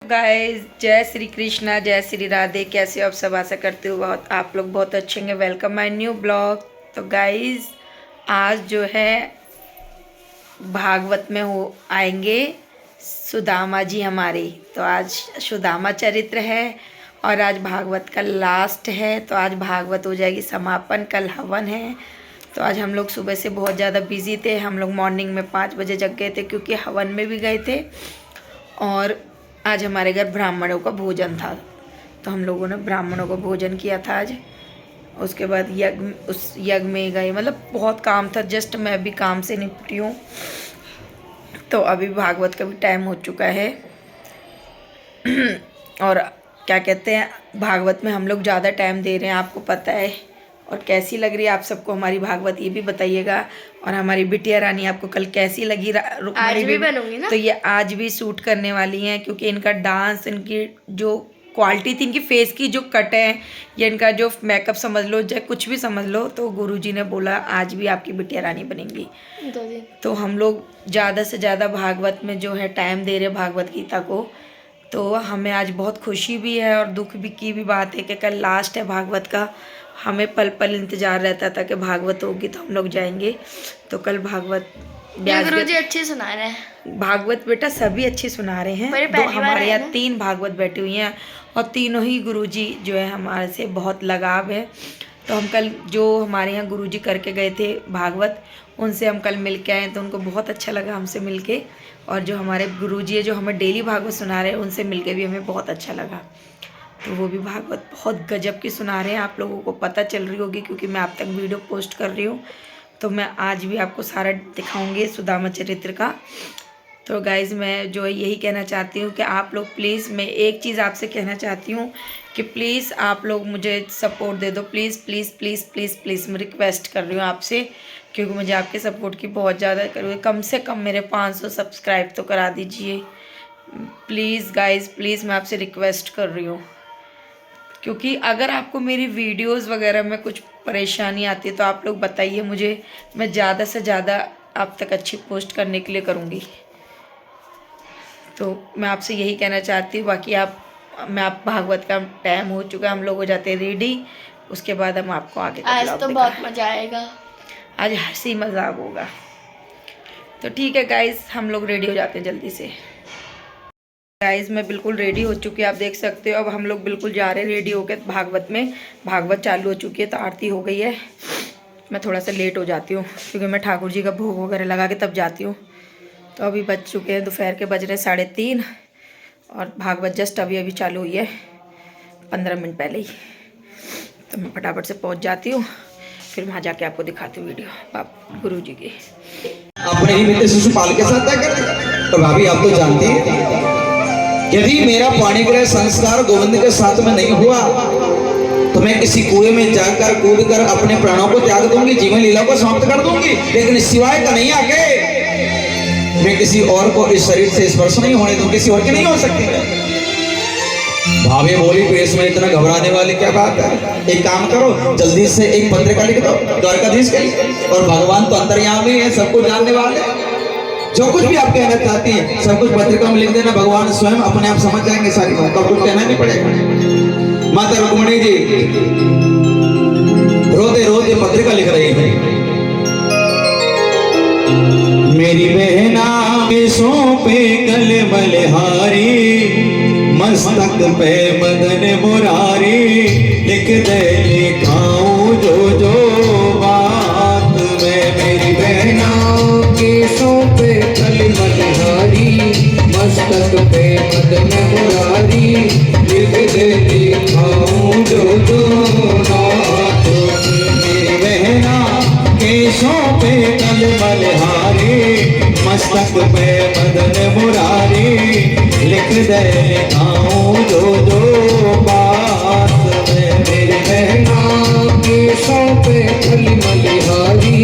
Guys, जय श्री कृष्णा, जय श्री राधे। कैसे हो आप सब? आशा करते हो बहुत आप लोग बहुत अच्छे होंगे। Welcome my new blog. तो गाइस, आज जो है भागवत में हो आएंगे सुदामा जी हमारी। तो आज सुदामा चरित्र है और आज भागवत का लास्ट है। तो आज भागवत हो जाएगी समापन, कल हवन है। तो आज हम लोग सुबह से बहुत ज़्यादा बिजी थे। हम लोग मॉर्निंग में 5 बजे जग गए थे क्योंकि हवन में भी गए थे और आज हमारे घर ब्राह्मणों का भोजन था। तो हम लोगों ने ब्राह्मणों को भोजन किया था आज। उसके बाद उस यज्ञ में गए, मतलब बहुत काम था। जस्ट मैं अभी काम से निपटी हूँ। तो अभी भागवत का भी टाइम हो चुका है। और क्या कहते हैं, भागवत में हम लोग ज़्यादा टाइम दे रहे हैं, आपको पता है। और कैसी लग रही है आप सबको हमारी भागवत, ये भी बताइएगा। और हमारी बिटिया रानी आपको कल कैसी लगी? आज भी बनूंगी ना। तो ये आज भी शूट करने वाली हैं क्योंकि इनका डांस, इनकी जो क्वालिटी थी, इनकी फेस की जो कट है या इनका जो मेकअप समझ लो, चाहे कुछ भी समझ लो, तो गुरुजी ने बोला आज भी आपकी बिटिया रानी बनेंगी। तो हम लोग ज़्यादा से ज़्यादा भागवत में जो है टाइम दे रहे भागवत गीता को। तो हमें आज बहुत खुशी भी है और दुख भी की भी बात है कि कल लास्ट है भागवत का। हमें पल पल इंतज़ार रहता था कि भागवत होगी तो हम लोग जाएंगे। तो कल भागवत गुरुजी अच्छे सुना रहे हैं। भागवत बेटा सभी अच्छे सुना रहे हैं। दो हमारे यहाँ 3 भागवत बैठी हुई हैं और तीनों ही गुरुजी जो है हमारे से बहुत लगाव है। तो हम कल जो हमारे यहाँ गुरुजी करके गए थे भागवत, उनसे हम कल मिल के आए तो उनको बहुत अच्छा लगा हमसे मिल के। और जो हमारे गुरुजी है जो हमें डेली भागवत सुना रहे हैं, उनसे मिल के भी हमें बहुत अच्छा लगा। तो वो भी भागवत बहुत गजब की सुना रहे हैं। आप लोगों को पता चल रही होगी क्योंकि मैं आप तक वीडियो पोस्ट कर रही हूँ। तो मैं आज भी आपको सारा दिखाऊंगी सुदामा चरित्र का। तो गाइज़, मैं जो यही कहना चाहती हूँ कि आप लोग प्लीज़, मैं एक चीज़ आपसे कहना चाहती हूँ कि प्लीज़ आप लोग मुझे सपोर्ट दे दो। Please please please please please मैं रिक्वेस्ट कर रही हूँ आपसे, क्योंकि मुझे आपके सपोर्ट की बहुत ज़्यादा जरूरत है। कम से कम मेरे 500 सब्सक्राइब तो करा दीजिए प्लीज़ गाइज़, प्लीज़ मैं आपसे रिक्वेस्ट कर रही हूँ। क्योंकि अगर आपको मेरी वीडियोस वगैरह में कुछ परेशानी आती है तो आप लोग बताइए मुझे, मैं ज़्यादा से ज़्यादा आप तक अच्छी पोस्ट करने के लिए करूँगी। तो मैं आपसे यही कहना चाहती हूँ। बाकी आप भागवत का टाइम हो चुका, हम लोग हो जाते हैं रेडी। उसके बाद हम आपको आगे आज तो बहुत मज़ा आएगा। आज हंसी मजाक होगा। तो ठीक है गाइज, हम लोग रेडी हो जाते हैं जल्दी से। गाइज, मैं बिल्कुल रेडी हो चुकी है, आप देख सकते हो। अब हम लोग बिल्कुल जा रहे हैं रेडी होकर भागवत में। भागवत चालू हो चुकी है तो आरती हो गई है। मैं थोड़ा सा लेट हो जाती हूँ क्योंकि मैं ठाकुर जी का भोग वगैरह लगा के तब जाती हूँ। तो अभी बज चुके हैं, दोपहर के बज रहे 3:30 और भागवत जस्ट अभी अभी चालू हुई है 15 मिनट पहले ही। तो मैं फटाफट से पहुँच जाती हूँ, फिर वहाँ जाके आपको दिखाती हूँ वीडियो बाप गुरु जी की। अपने ही मित्र शिशुपाल के साथ तय कर। तो भाभी आप तो जानती हैं, यदि मेरा पाणिग्रह संस्कार गोविंद के साथ में नहीं हुआ तो मैं किसी कुएं में जाकर कूदकर अपने प्राणों को त्याग दूंगी, जीवन लीला को समाप्त कर दूंगी। लेकिन सिवाय का नहीं आके मैं किसी और को इस शरीर से स्पर्श नहीं होने दूंगी, किसी और की नहीं हो सकती। भाभी बोली फिर इसमें इतना घबराने वाली क्या बात है? एक काम करो, जल्दी से एक पत्रिका लिख दो द्वारकाधीश के लिए। और भगवान तो अंतर्यामी है, सबको जानने वाले। जो कुछ भी आप कहना चाहती है सब कुछ पत्रिका में लिख देना, भगवान स्वयं अपने आप समझ जाएंगे सारी बात, तो कुछ कहना नहीं पड़ेगा। माता रुक्मिणी जी रोते रोते पत्रिका लिख रही है। मेरी बहना केसों पे कल बलिहारी, मस्तक पे मदन मुरारी, लिख दे लिखाऊं जो जो बात में। मेरी बहना केसों पे कल बलिहारी, मस्तक पे मदन मुरारी, लिख दे लिखाऊं जो जो बात में। मेरी बहना केसों पे कल बलिहारी, मस्तक पे मदन मुरारी, लिख दे लिखाऊं जो जो बात में। मेरी बहना केसों पे कल बलिहारी,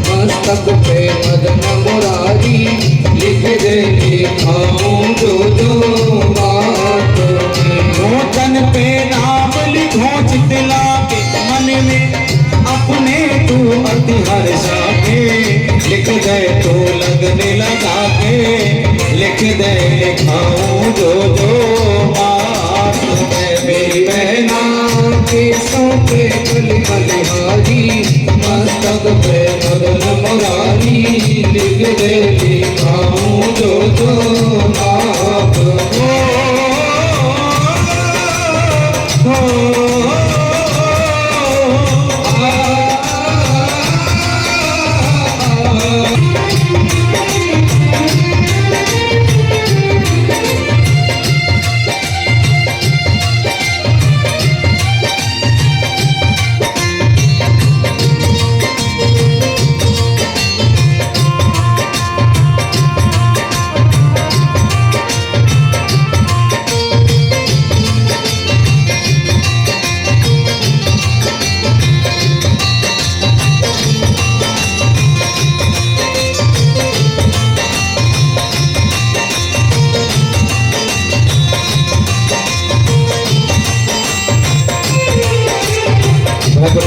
मस्तक पे मदन मुरारी, लिख दे लिखाऊं जो जो बात में। तन पे नाम लिखो चितला के मन में, अपने तू अति हर्षा के, लिख दे तो लगने लगा के, लिख दे लिखाऊं जो जो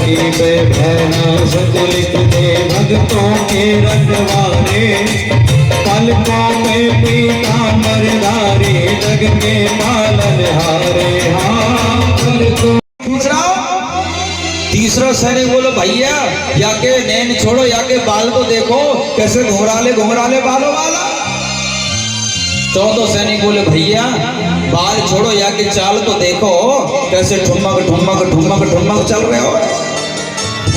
की पे भैना संतुलित दे भक्तों के रखवारे, पलकों में पीतांबरधारी जग के पालनहारे। हाँ तीसरा सैनिक बोलो भैया या के नैन छोड़ो या के बाल तो देखो कैसे घुंघराले घुंघराले बालों वाला। चौथा सैनिक बोले भैया बाल छोड़ो या के चाल तो देखो कैसे ठुमक ठुमक ठुमक ठुमक चल रहे हो।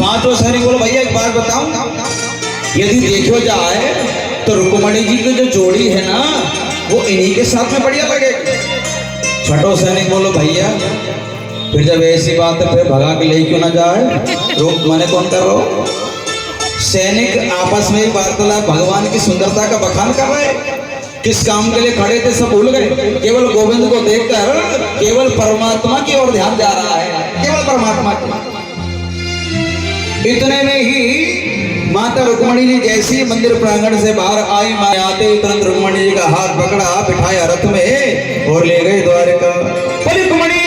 पांचों सैनिक बोलो भैया एक बात बताऊं, यदि देखो जाए तो रुक्मणी जी की जो जोड़ी है ना वो इन्हीं के साथ में बढ़िया लगेगी। छठो सैनिक बोलो भैया फिर जब ऐसी बात है फिर भगा के ले क्यों ना जाए, रोक मने कौन कर रहा हो। सैनिक आपस में वार्तालाप भगवान की सुंदरता का बखान कर रहे, किस काम के लिए खड़े थे सब भूल गए, केवल गोविंद को देखकर केवल परमात्मा की ओर ध्यान जा रहा है, केवल परमात्मा की। इतने में ही माता रुक्मणी जी जैसी मंदिर प्रांगण से बाहर आई, मां आते तुरंत रुक्मणी जी का हाथ पकड़ा, बिठाया रथ में और ले गए द्वारका। रुक्मणी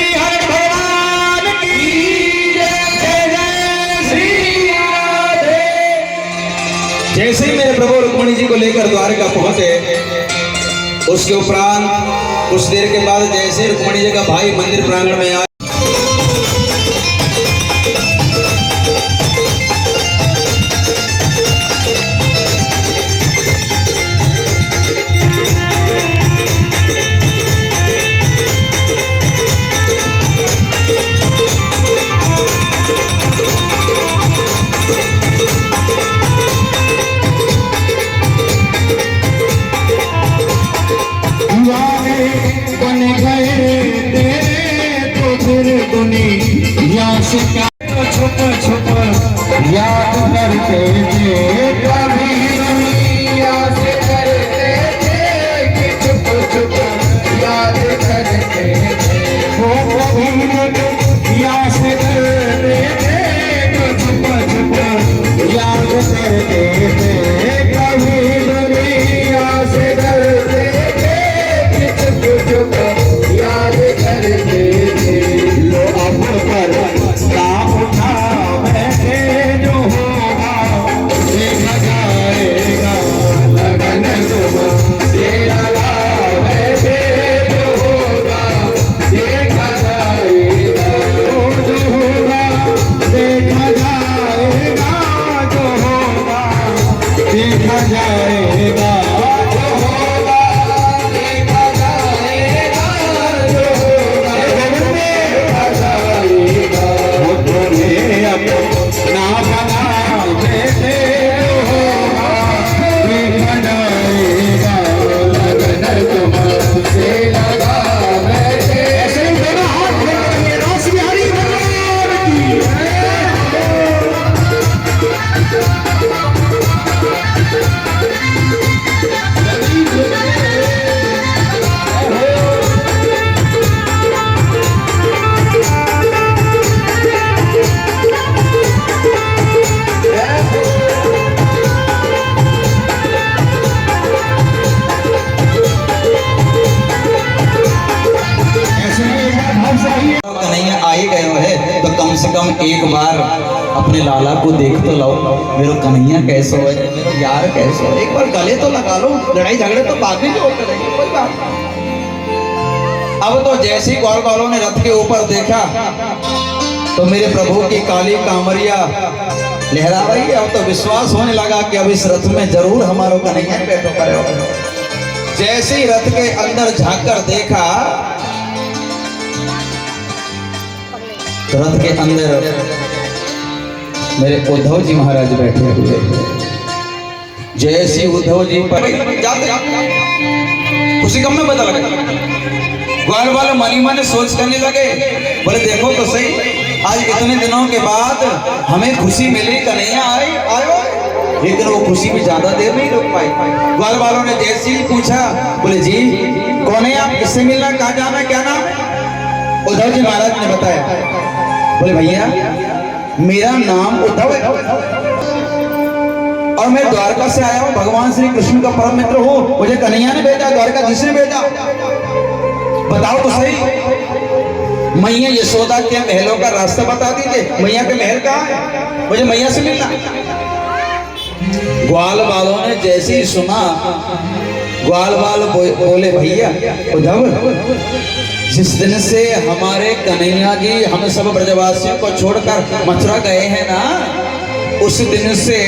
जैसे ही मेरे प्रभु रुक्मणी जी को लेकर द्वारका पहुंचे, उसके उपरांत कुछ देर के बाद जैसे रुक्मणी जी का भाई मंदिर प्रांगण में आया, छुप छुप याद करते थे कभी दुनिया से करते थे कि छुप छुप याद करते थे वो कभी दुनिया से करते थे तो छुप छुप याद करते थे कभी दुनिया से करते थे कि छुप छुप याद करते थे। लो अब पर एक बार अपने लाला को देख तो लो, मेरा कन्हैया कैसे हो, मेरा यार कैसे हो, एक बार गले तो लगा लो, लड़ाई झगड़े तो बाद में होते रहेंगे, कोई बात। अब तो जैसे ही ग्वाल वालों ने रथ के ऊपर देखा तो मेरे प्रभु की काली कांवरिया लहरा रही है। अब तो विश्वास होने लगा कि अब इस रथ में जरूर हमारा कन्हैया बैठो करे हो। जैसे ही रथ के अंदर झांककर देखा रथ के अंदर मेरे उद्धव जी महाराज बैठे हुए। जैसे उद्धव जी पर उसी कम में पता लगा, ग्वाल वाले मनी मन सोच करने लगे, बोले देखो तो सही, आज इतने दिनों के बाद हमें खुशी मिली, कन्हैया आयो, लेकिन वो खुशी भी ज्यादा देर नहीं रुक पाई। ग्वाल वालों ने जैसे ही पूछा, बोले जी कौन है आप, किससे मिलना, कहाँ जाना, क्या नाम है। उद्धव जी महाराज ने बताया, बोले भैया मेरा नाम उद्धव है और मैं द्वारका से आया हूँ, भगवान श्री कृष्ण का परम मित्र हूँ, मुझे कन्हैया ने भेजा, द्वारका जिसने भेजा, बताओ तो सही। मैया यशोदा के महलों का रास्ता बता दीजिए। मैया के महल कहाँ है, मुझे मैया से मिलना। ग्वाल वालों ने जैसे ही सुना, ग्वाल वाल बोले भैया उद्धव, जिस दिन से हमारे कन्हैया जी हम सब ब्रजवासियों को छोड़कर मथुरा गए हैं ना, उस दिन से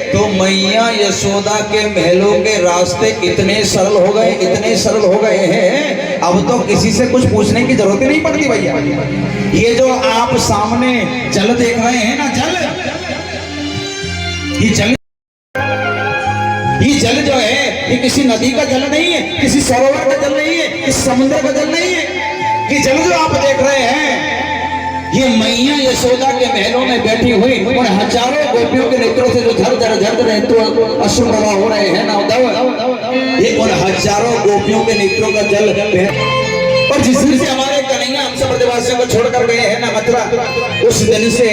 तो मैया यशोदा के महलों के रास्ते इतने सरल हो गए, इतने सरल हो गए हैं, अब तो किसी से कुछ पूछने की जरूरत ही नहीं पड़ती भैया। ये जो आप सामने जल देख रहे हैं ना, जल, ये जल जो है, ये किसी नदी का जल नहीं है, किसी सरोवर का जल नहीं है, किसी समुद्र का जल नहीं है। ये जल जो आप देख रहे हैं, ये मैया यशोदा के महलों में बैठी हुई उन हजारों गोपियों के नेत्रों से जो झर नेत्रों अश्रु प्रवाह हो रहे हैं ना उद्धव, ये उन हजारों गोपियों के नेत्रों का जल है। और जिस दिन से हमारे कन्हैया हम सब ब्रजवासियों को छोड़कर गए हैं ना मथुरा, उस दिन से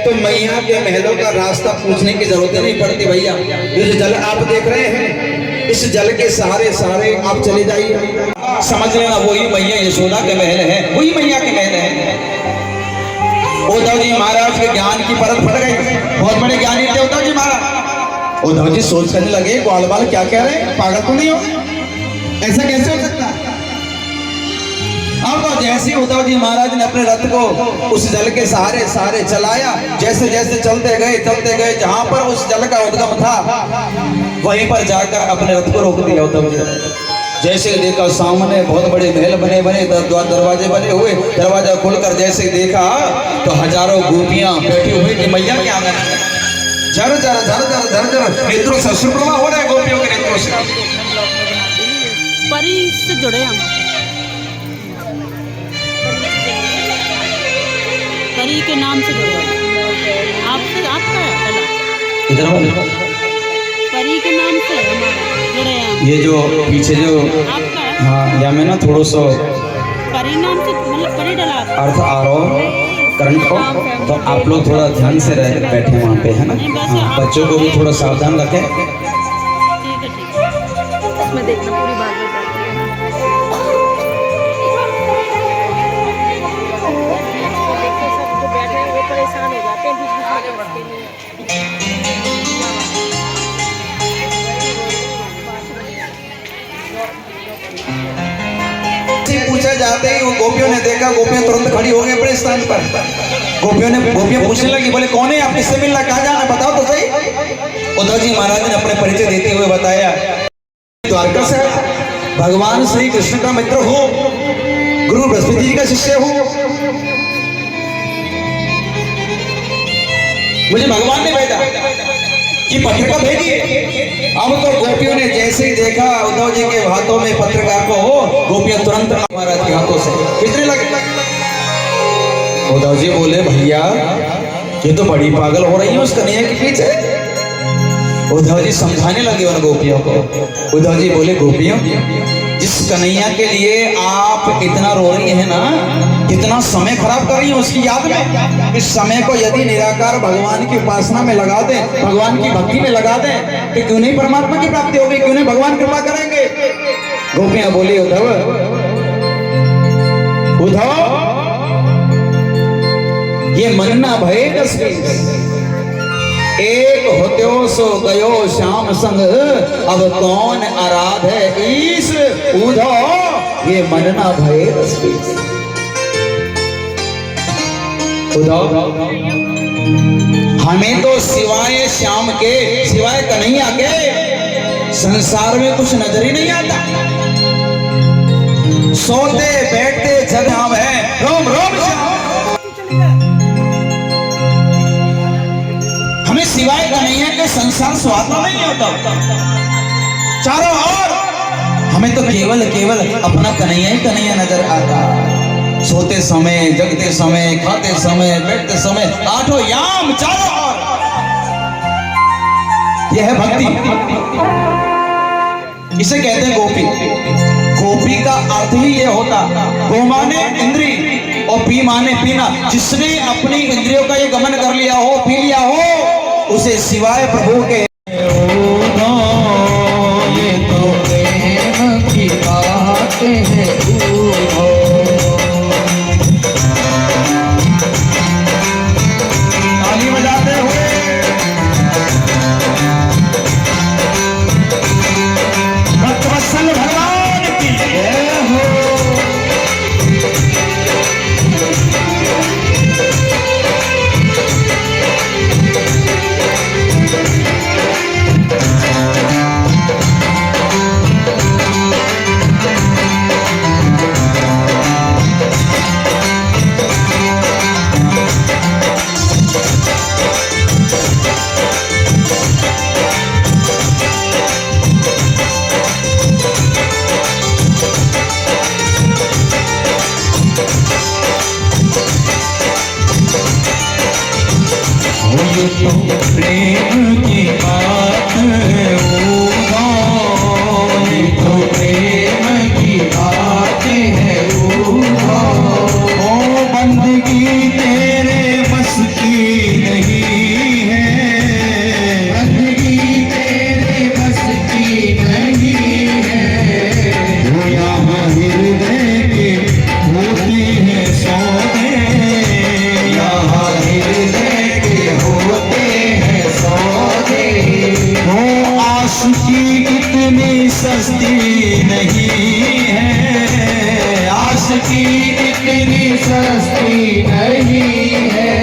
तो मैया के महलों का रास्ता पूछने की जरूरत नहीं पड़ती भैया। ये जो जल आप देख रहे हैं, इस जल के सहारे सहारे आप चले जाइए, समझ लेना वही मैया यशोदा के महल है, वही मैया के महल है। उद्धव जी महाराज के ज्ञान की परत फट गई, बहुत बड़े ज्ञानी थे उद्धव जी महाराज। उद्धव जी सोच करने लगे, ग्वाल बाल क्या कह रहे हैं, पागल तो नहीं हो, ऐसा कैसे हो सकता। अब तो जैसे उद्धव जी महाराज ने अपने रथ को उस जल के सहारे सहारे चलाया, जैसे जैसे चलते गए, जहां पर उस जल का उद्गम था वहीं पर जाकर अपने रथ को रोक दिया उद्धव जी। जैसे देखा सामने बहुत बड़े महल बने दरवाजे बने हुए, दरवाजा खोलकर जैसे देखा तो हजारों गोपियां बैठी हुई कि मैया के आंगन में झर झर झर झर झर झर नेत्रों से अश्रु प्रवाह हो रहा है, गोपियों के नेत्रों से। परी से जुड़े हम, परी के नाम से जुड़े आपसे, आपका इधर वाले परी के नाम से हमारा जुड़े हैं। ये जो पीछे जो आपका, हाँ या मैं ना थोड़ा सा परी नाम से मतलब परी डला अर्थ आरोह करंट को, तो आप लोग थोड़ा ध्यान से बैठे वहाँ पे, है ना। हाँ, बच्चों को भी थोड़ा सावधान रखें। ठीक है इसमें देखना पूरी बात बताती है। देखते सब जो बैठे हैं वो परेशान हो जाते हैं, बीच में बढ़ते नहीं। पूछा जाते ही वो गोपियों ने देखा, गोपियां तुरंत खड़ी हो गई अपने स्थान पर। गोपियां पूछने लगी, बोले कौन है, आप किससे मिलना, कहाँ जाना, बताओ तो सही। उद्धव जी महाराज ने अपने परिचय देते हुए बताया, द्वारका से भगवान श्री कृष्ण का मित्र हो, गुरु बृहस्पति जी का शिष्य हो, मुझे भगवान ने भेजा कि पत्रिका भेजिए। अब तो गोपियों ने जैसे ही देखा उद्धव जी के हाथों में पत्रिका को, गोपियां तुरंत महाराज के हाथों से खींचने लगे। उद्धव जी बोले भैया ये तो बड़ी पागल हो रही है उस कन्हैया के पीछे। उद्धव जी समझाने लगे उन गोपियों को। उद्धव जी बोले गोपियों, जिस कन्हैया के लिए आप इतना रो रही हैं ना, कितना समय खराब कर रही हैं उसकी याद में, इस समय को यदि निराकार भगवान की उपासना में लगा दें, भगवान की भक्ति में लगा दें, तो क्यों नहीं परमात्मा की प्राप्ति होगी, क्यों नहीं भगवान कृपा करेंगे। गोपियां बोली उद्धव ये मनना भय एक होत्यो सो गयो श्याम संग, अब कौन आराध है ईश, उद्धव ये मनना भय उद्धव। हमें तो सिवाय श्याम के, सिवाय कन्हैया के संसार में कुछ नजर ही नहीं आता। सोते बैठते जग हम है, रोम रोम हमें सिवाय कन्हैया के संसार स्वात्मा नहीं होता। चारों ओर हमें तो केवल केवल अपना कन्हैया ही कन्हैया नजर आता। सोते समय, जगते समय, खाते समय, बैठते समय, आठों याम चारों ओर यह है भक्ति। इसे कहते हैं गोपी। गोपी का अर्थ ही ये होता, गो माने इंद्री और पी माने पीना। जिसने अपनी इंद्रियों का ये गमन कर लिया हो, पी लिया हो, उसे सिवाय प्रभु के ये तो प्रेम की बातें हैं। तो प्रेम की बात है ओ गाओ, ये तो प्रेम की बात है ओ बंदगी तेरे बस की नहीं है, बंदगी तेरे बस की नहीं है, वो यहाँ हृदय के होते हैं सौदे, यहाँ हृदय के होते हैं सौदे, वो आशिकी इतनी सस्ती नहीं है, आशिकी इतनी सस्ती नहीं है,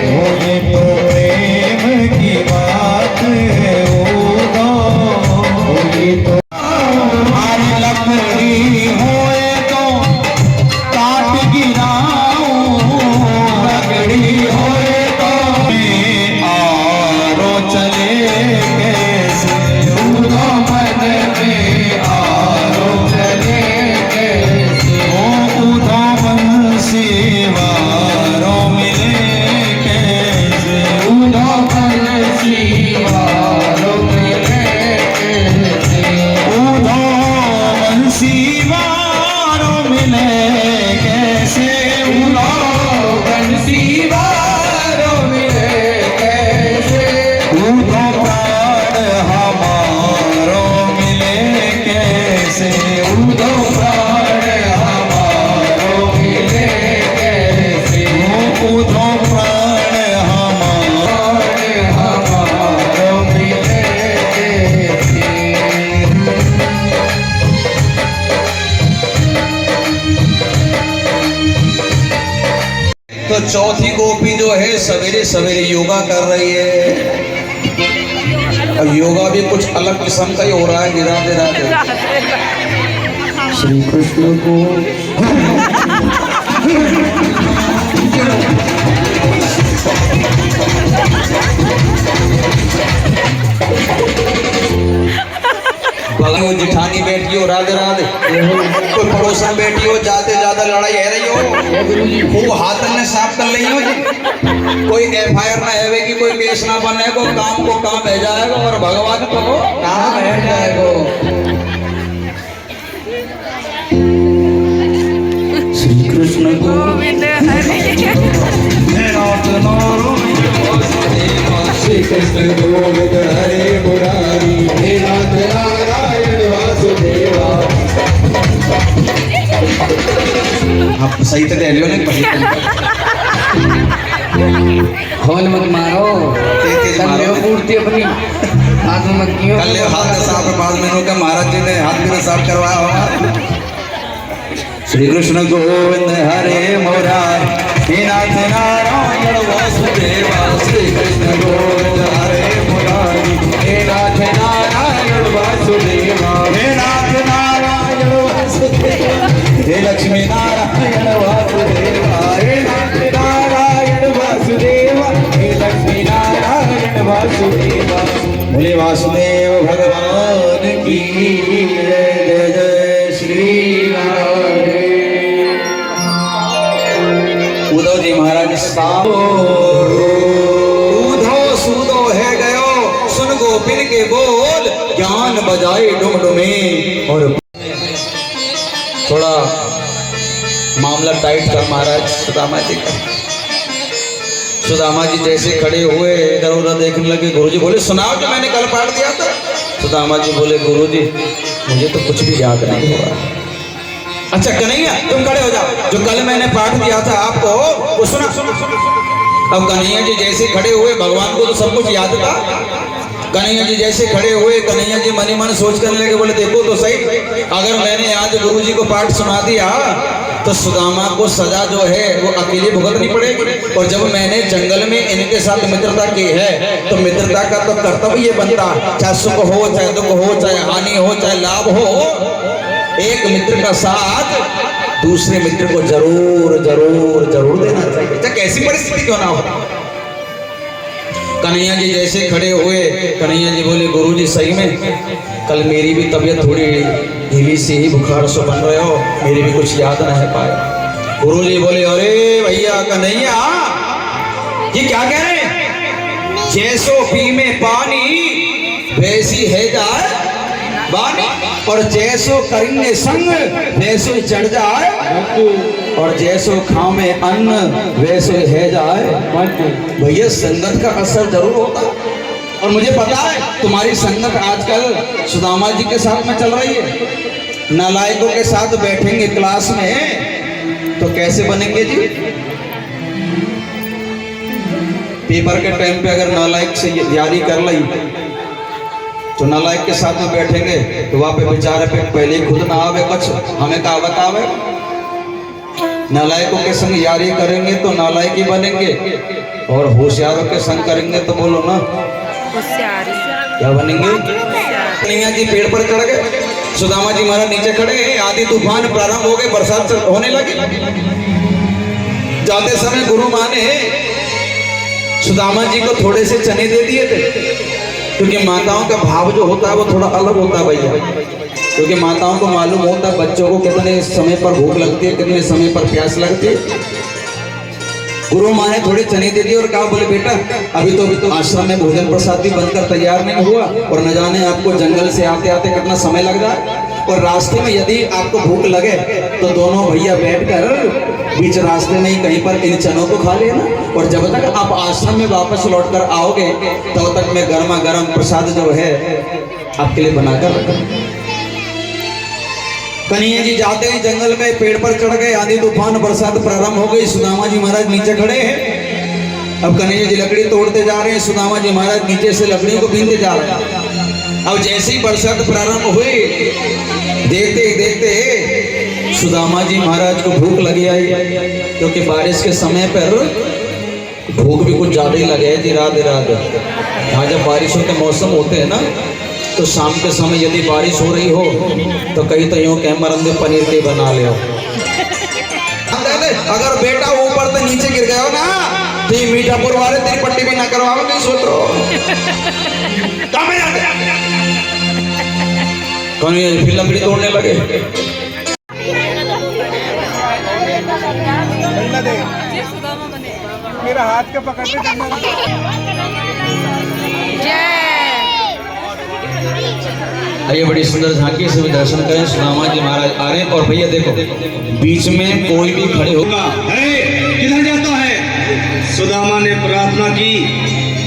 वो तो प्रेम की बात है ओ गाओ, ये तो हमारी लकड़ी होए तो काट गिराऊं, लकड़ी होए तो आरो चले कैसे, उधो मन में आरो चले कैसे, उधो बंसी वारो मिले कैसे, उधो बंसी वारो मिले कैसे, उधो बंसी वारो मिले कैसे, उधो बंसी वारो मिले कैसे, उधो प्राण हमारो मिले कैसे, उधो प्राण हमारो मिले कैसे, उधो प्राण हमारो मिले कैसे। तो चौथी गोपी जो है सवेरे सवेरे योगा कर रही है, और योगा भी कुछ अलग किस्म का ही हो रहा है। राधे राधे। श्री कृष्ण को वो जिठानी बैठी हो, राधे राधे, कोई पड़ोसन बैठी हो, जाते ज्यादा लड़ाई है रही हो, वो हाथ ने साफ कर ली हो जी, कोई FIR ना है कि कोई केस ना बने को काम है जाएगा, और भगवान को काम है जाएगा। श्री कृष्ण गोविंद श्री कृष्ण गोविंद हरे मुरारी, हे नाथ नारायण वासुदेवा। आप सही तो दे लियो ना, हॉल मत मारो, तेज मारो मूर्ति अपनी हाथ में मत कियो, कल हाथ साफ बाद में का महाराज जी ने हाथ भी साफ करवाया होगा। श्री कृष्ण गोविंद हरे मुरारी, हे नाथ नारायण वासुदेवा। श्री कृष्ण गोविंद हरे मुरारी, हे नाथ नारायण वासुदेवा, हे नाथ नारायण वासुदेवा, हे लक्ष्मी नारायण वासुदेवा, हे नाथ नारायण वासुदेवा, हे लक्ष्मी नारायण वासुदेवा। बोले वासुदेव भगवान की जय, जय श्री राधे। उद्धव जी महाराज साहब उधो सूदो है गयो, सुन गोपिन के बोल, ज्ञान बजाए डुमडुमे। और थोड़ा मामला टाइट कर महाराज सुदामा जी का। सुदामा जी जैसे खड़े हुए इधर उधर देखने लगे, गुरुजी बोले सुनाओ जो मैंने कल पाठ दिया था। सुदामा जी बोले गुरुजी मुझे तो कुछ भी याद नहीं हुआ। अच्छा कन्हैया तुम खड़े हो जाओ, जो कल मैंने पाठ दिया था आपको वो सुना। अब कन्हैया जी जैसे खड़े हुए, भगवान को तो सब कुछ याद था। कन्हैया जी जैसे खड़े हुए, कन्हैया जी मन ही मन सोच करने लगे, बोले देखो तो सही, अगर मैंने आज गुरुजी को पाठ सुना दिया तो सुदामा को सजा जो है वो अकेले भुगतनी पड़ेगी। और जब मैंने जंगल में इनके साथ मित्रता की है तो मित्रता का तो कर्तव्य ये बनता, चाहे सुख हो चाहे दुख हो, चाहे हानि हो चाहे लाभ हो, एक मित्र का साथ दूसरे मित्र को जरूर जरूर जरूर देना चाहिए, चाहे कैसी परिस्थिति क्यों ना हो। कन्हैया जी जैसे खड़े हुए, कन्हैया जी बोले गुरुजी सही में कल मेरी भी तबीयत थोड़ी ढीली सी ही, बुखार से बन रहे हो, मेरी भी कुछ याद नहीं पाया। गुरुजी बोले अरे भैया कन्हैया ये क्या कह रहे हैं, जैसो पी में पानी वैसी है जाए बानी, और जैसो करेंगे संग वैसो ही चढ़ जाए, और जैसो खाओ में अन्न वैसो ही है जाए। भैया संगत का असर जरूर होता, और मुझे पता है तुम्हारी संगत आजकल सुदामा जी के साथ में चल रही है। नालायकों के साथ बैठेंगे क्लास में तो कैसे बनेंगे जी? पेपर के टाइम पे अगर नालायक से यारी कर ली तो नालायक के साथ में बैठेंगे तो वहाँ पे बेचारे पे पहले खुद ना आवे कुछ, हमें का बतावे। नालायकों के संग यारी करेंगे तो नालायक ही बनेंगे, और होशियारों के संग करेंगे तो बोलो ना क्या बनेंगे? कन्हैया जी पेड़ पर चढ़ गए, सुदामा जी महाराज नीचे खड़े हैं, आधी तूफान प्रारंभ हो गए, बरसात होने लगी। जाते समय गुरु माँ ने सुदामा जी को थोड़े से चने दे दिए थे, क्योंकि माताओं का भाव जो होता है वो थोड़ा अलग होता है भैया, क्योंकि माताओं को मालूम होता है बच्चों को कितने समय पर भूख लगती है, कितने समय पर प्यास लगती है। गुरु माँ ने थोड़े चने दे दिए और कहा, बोले बेटा अभी तो आश्रम में भोजन प्रसाद भी बनकर तैयार नहीं हुआ, और न जाने आपको जंगल से आते आते कितना समय लग जाए, और रास्ते में यदि आपको भूख लगे तो दोनों भैया बैठकर बीच रास्ते में ही कहीं पर इन चनों को खा लेना, और जब तक आप आश्रम में वापस लौट कर आओगे तब तक मैं गर्मा गर्म प्रसाद जो है आपके लिए बनाकर रखूंगा। कन्हैया जी जाते ही जंगल में पेड़ पर चढ़ गए, आंधी तूफान बरसात प्रारंभ हो गई, सुदामा जी महाराज नीचे खड़े हैं। अब कन्हैया जी लकड़ी तोड़ते जा रहे हैं, सुदामा जी महाराज नीचे से लकड़ियों को बीनते जा रहे हैं। अब जैसे ही बरसात प्रारंभ हुई, देखते देखते सुदामा जी महाराज को भूख लगी आई, क्योंकि बारिश के समय पर भूख भी कुछ ज्यादा ही लगे जी। रात यहाँ जब बारिशों के मौसम होते हैं ना, तो शाम के समय यदि बारिश हो रही हो तो कहीं तो यूं कह मरंदे पनीर के बना ले। अगर बेटा ऊपर से नीचे गिर गया हो ना तो ये मीठापुर वाले तेरी पट्टी भी ना करवाओ, नहीं सोच रहा कौन फिर लकड़ी तोड़ने लगे। मेरा हाथ का पकड़ने ये बड़ी सुंदर झांकी से भी दर्शन करें। सुदामा जी महाराज आ रहे हैं, और भैया देखो बीच में कोई भी खड़े होगा। किधर जाता है? सुदामा ने प्रार्थना की,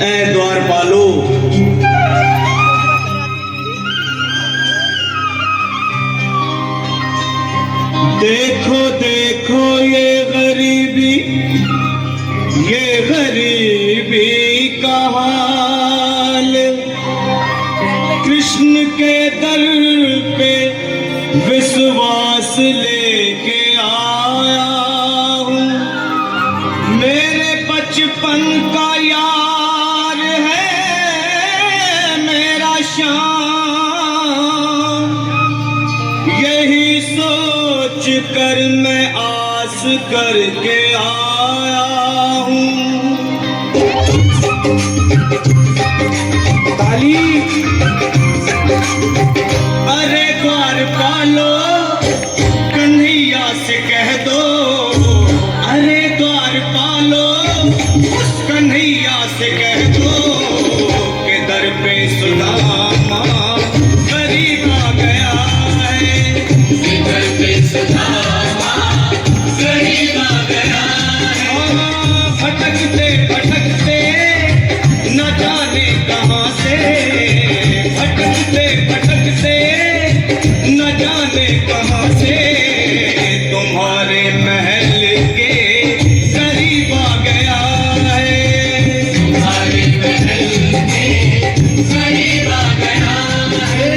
ऐ द्वारपालो देखो देखो ये गरीबी का हाल, कृष्ण के दर पे विश्वास लेके आया हूँ, मेरे बचपन का यार है मेरा श्याम, यही सोच कर मैं आस करके आया हूँ। ताली अरे द्वारपालो कन्हैया से कह दो, अरे द्वारपालो कन्हैया से कह दो कि दर पे सुदामा गरीब आ गया है, दर पे सुदामा गरीब आ गया है। भटकते भटकते न जाने कहाँ से, भटकते भटकते न जाने कहाँ से तुम्हारे महल के करीब आ गया है, तुम्हारे महल के करीब आ गया है।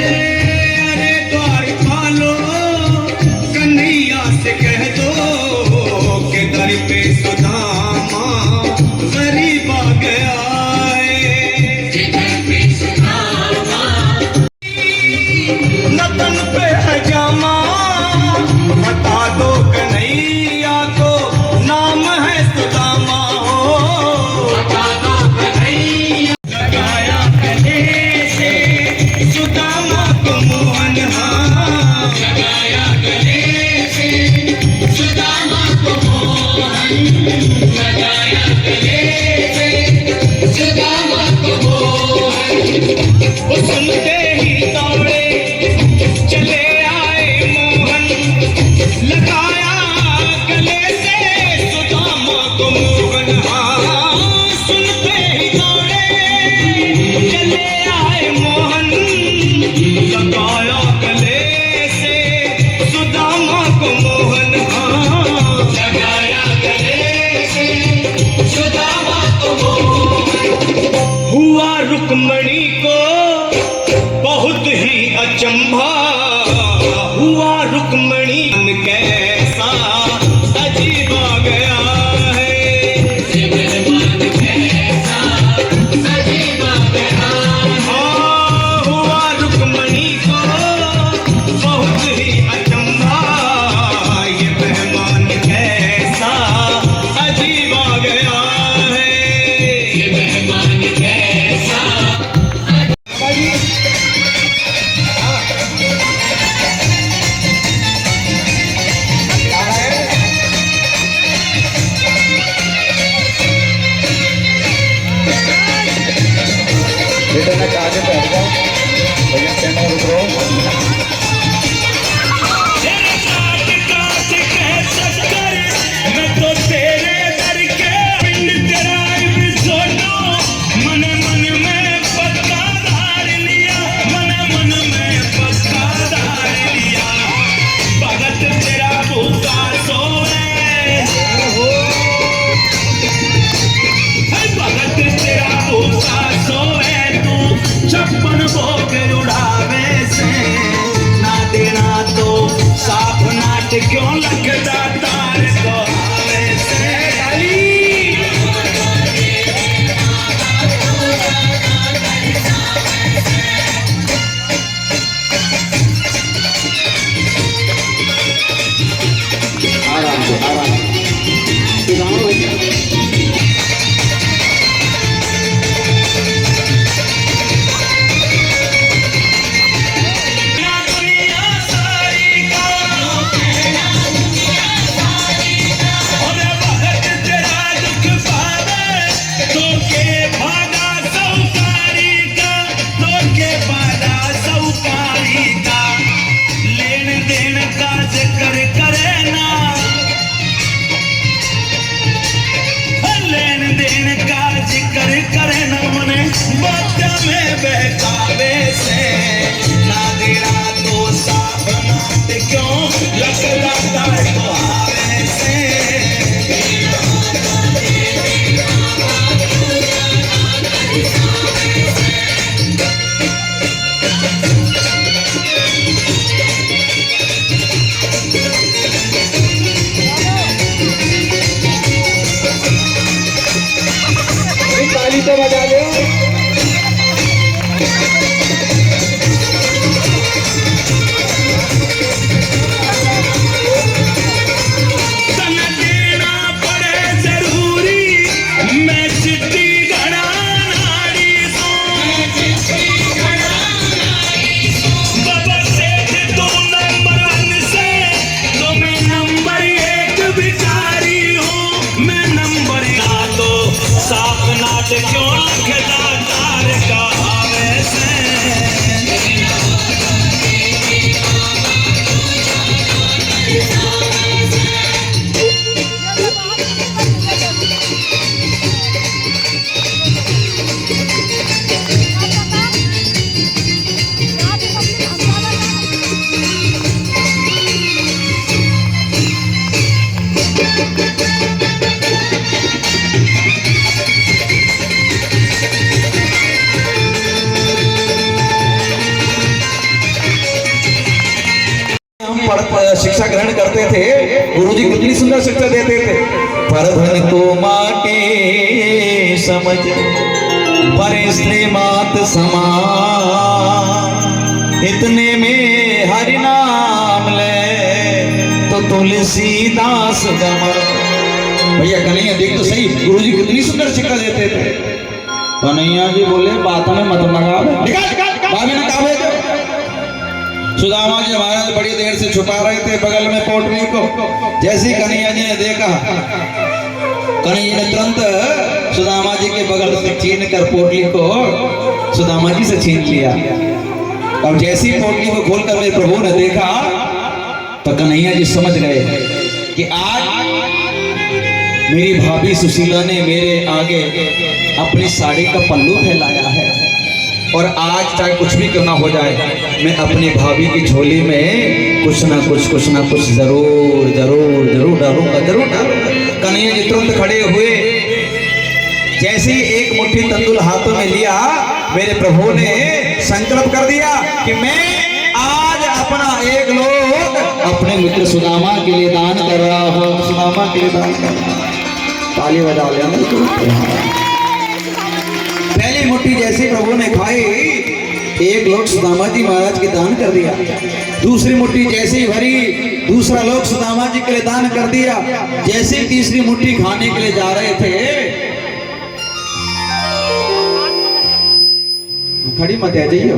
अरे द्वारपालो कन्हैया से कह दो कि दर पे सुदामा गरीब आ गया नतन पे हजामा, बता दो कन्हैया मोहन हाँ सुनते ही दौड़े चले आए मोहन लगाया गले से सुदामा को मोहन हाँ लगाया गले से सुदामा को मोहन। हुआ रुक्मणी को बहुत ही अचंभा हुआ रुक्मणी कैसा अजीब आ गया है हाँ, हुआ रुक्मणी को बहुत ही अचंभा ये मेहमान कैसा अजीब आ गया है ये मेहमान कैसा आगे बैठ जाओ भैया कैमरा रुक रहो मैं तो तेरे दर के पिंड तेरा सोचो मन मन में पक्का धार लिया मन मन में पक्का धार लिया भगत तेरा भूखा सोए भगत तेरा भूखा सोए छप्पन भोग उड़ावे से ना देना तो साफ नाट क्यों लगता तार को आवे से आराम से आराम बहकावे से ना देना तो साफ नाट क्यों लगता तार को आवे से ताली तो बजा दो साफ नाट क्यों लगता तार का आवे से शिक्षा ग्रहण करते थे गुरुजी कितनी सुंदर शिक्षा देते थे पर धन को माटे समझ पर स्त्री मात समान इतने में हरि नाम ले तो तुलसीदास गमा। भैया कन्हैया देख तो सही गुरुजी कितनी सुंदर शिक्षा देते थे। कन्हैया जी बोले बात में मत लगावे सुदामा जी महाराज बड़ी देर से छुपा रहे थे बगल में पोटली को। जैसे कन्हैया जी ने देखा कन्हैया ने तुरंत सुदामा जी के बगल से छीन कर पोटली को सुदामा जी से छीन लिया। और जैसी पोटली को खोलकर मेरे प्रभु ने देखा तो कन्हैया जी समझ गए कि आज मेरी भाभी सुशीला ने मेरे आगे अपनी साड़ी का पल्लू फैलाया है और आज चाहे कुछ भी करना हो जाए मैं अपनी भाभी की झोली में कुछ ना कुछ जरूर डालूंगा। कन्हैया जी तुरंत खड़े हुए, जैसे ही एक मुट्ठी तंदुल हाथों में लिया मेरे प्रभु ने संकल्प कर दिया कि मैं आज अपना एक लोग अपने मित्र सुदामा के लिए दान कर रहा हूँ। सुदामा के लिए दान कर रहा हूँ। ताली बजा लिया। पहली मुट्ठी जैसे प्रभु ने खाई एक लोग सुदामा जी महाराज के दान कर दिया। दूसरी मुट्ठी जैसे ही भरी दूसरा लोग सुदामा जी के लिए दान कर दिया। जैसे ही तीसरी मुट्ठी खाने के लिए जा रहे थे, खड़ी मत आ जाइयो,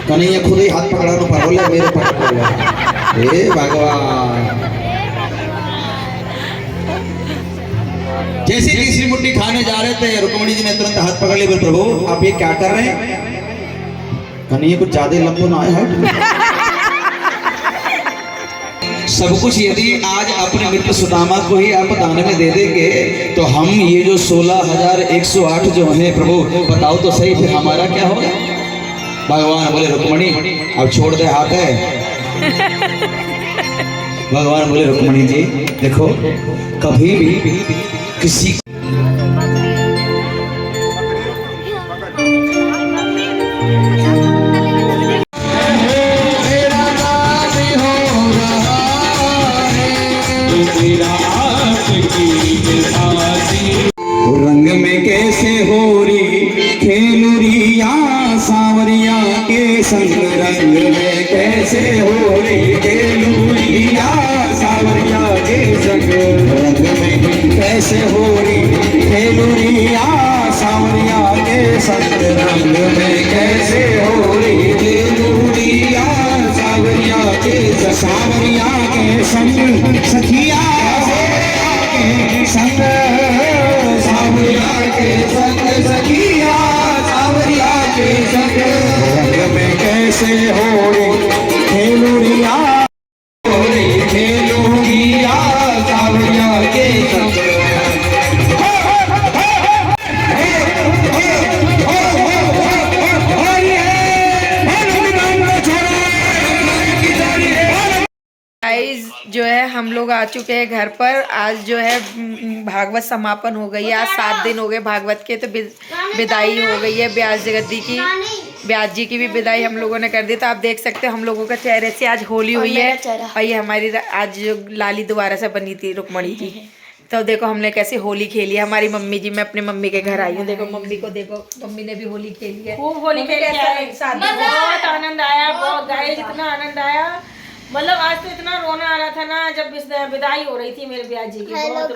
कन्हैया खुद ही हाथ पकड़ा नो पागल मेरे पकड़। हे भगवान, जैसे तीसरी मुट्ठी खाने जा रहे थे रुक्मणी जी ने तुरंत हाथ पकड़ लिया। प्रभु आप ये क्या कर रहे हैं? कन्हैया कुछ ज्यादा लंबो ना आया। सब कुछ यदि आज अपने मित्र सुदामा को ही आप दान में दे देंगे तो हम ये जो 16,108 जो हैं प्रभु बताओ तो सही, फिर हमारा क्या होगा? भगवान बोले रुक्मणी अब छोड़ दे हाथ है। भगवान बोले रुक्मणी जी देखो कभी भी किसी रंग में कैसे हो रही खेलुरिया सांवरिया के संग, रंग में कैसे हो रही खेलुरिया सांवरिया के संग, रंग में कैसे हो रही खेलुरिया सांवरिया के संग, रंग में कैसे हो रही खेलुरिया सांवरिया के सांवरिया के संग, सखिया संग सांवरिया के संग, सखिया सांवरिया के संग, रंग में कैसे हो रही खेलुरिया खेलुरिया सांवरिया के संग। गाइस जो है हम लोग आ चुके हैं घर पर। आज जो है भागवत समापन हो गई है। आज 7 दिन हो गए भागवत के, तो विदाई हो गई है ब्यास जगद्दी की। ब्यास जी की भी विदाई हम लोगों ने कर दी। तो आप देख सकते हो हम लोगों के चेहरे से आज होली हुई है। और ये हमारी आज जो लाली दोबारा से बनी थी रुक्मणी की। तो देखो हमने कैसे होली खेली है। हमारी मम्मी जी, मैं अपनी मम्मी के घर आई हूँ। देखो मम्मी को देखो, मम्मी ने भी होली खेली है। खूब होली खेली है, बहुत आनंद आया, बहुत गाइस इतना आनंद आया। मतलब आज तो इतना रोना आ रहा था ना जब विदाई हो रही थी मेरे ब्यास जी की। बहुत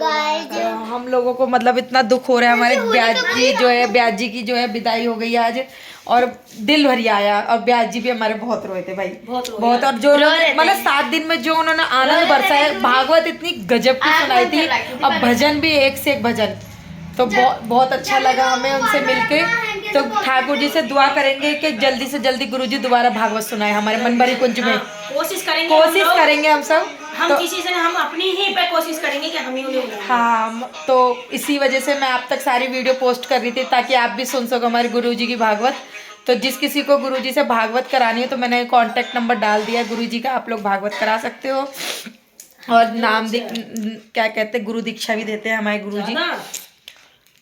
हम लोगों को मतलब इतना दुख हो रहा है। हमारे ब्यास जी जो है, ब्यास जी की जो है विदाई हो गई आज और दिल भरी आया। और ब्यास जी भी हमारे बहुत रोए थे भाई, बहुत। और जो मतलब 7 दिन में जो उन्होंने आनंद बरसाया, भागवत इतनी गजब की सुनाई थी और भजन भी एक से एक भजन। तो बहुत अच्छा लगा हमें उनसे मिलके। तो ठाकुर जी से दुआ करेंगे कि जल्दी से जल्दी गुरुजी दोबारा भागवत सुनाए हमारे मनभरी कुंज में। कोशिश करेंगे हम सब। हम तो, किसी से हम अपनी ही पे कोशिश करेंगे कि हम ही उन्हें। हाँ, तो इसी वजह से मैं आप तक सारी वीडियो पोस्ट कर रही थी ताकि आप भी सुन सको हमारे गुरुजी की भागवत। तो जिस किसी को गुरुजी से भागवत करानी है तो मैंने कॉन्टेक्ट नंबर डाल दिया है गुरुजी का, आप लोग भागवत करा सकते हो। और नाम क्या कहते हैं, गुरु दीक्षा भी देते हैं हमारे गुरुजी।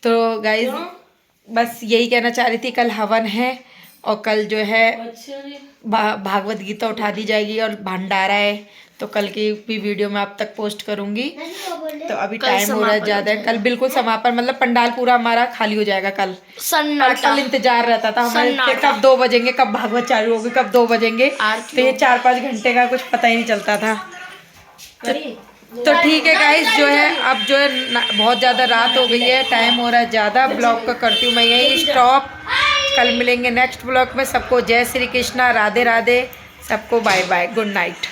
तो गाइज बस यही कहना चाह रही थी। कल हवन है और कल जो है भागवत गीता उठा दी जाएगी और भंडारा है। तो कल की भी वीडियो मैं आप तक पोस्ट करूंगी। तो अभी टाइम हो रहा है ज़्यादा है। कल बिल्कुल समापन, मतलब पंडाल पूरा हमारा खाली हो जाएगा कल। कल इंतजार रहता था हमारे कि कब 2 बजेंगे, कब भागवत चालू होगी, कब 2 बजेंगे। तो ये 4-5 घंटे का कुछ पता ही नहीं चलता था। तो ठीक है गाइस, जो है अब जो है बहुत ज़्यादा रात हो गई है, टाइम हो रहा है ज़्यादा। ब्लॉग का करती हूँ मैं यही स्टॉप। कल मिलेंगे नेक्स्ट ब्लॉग में। सबको जय श्री कृष्णा, राधे राधे, सबको बाय बाय, गुड नाइट।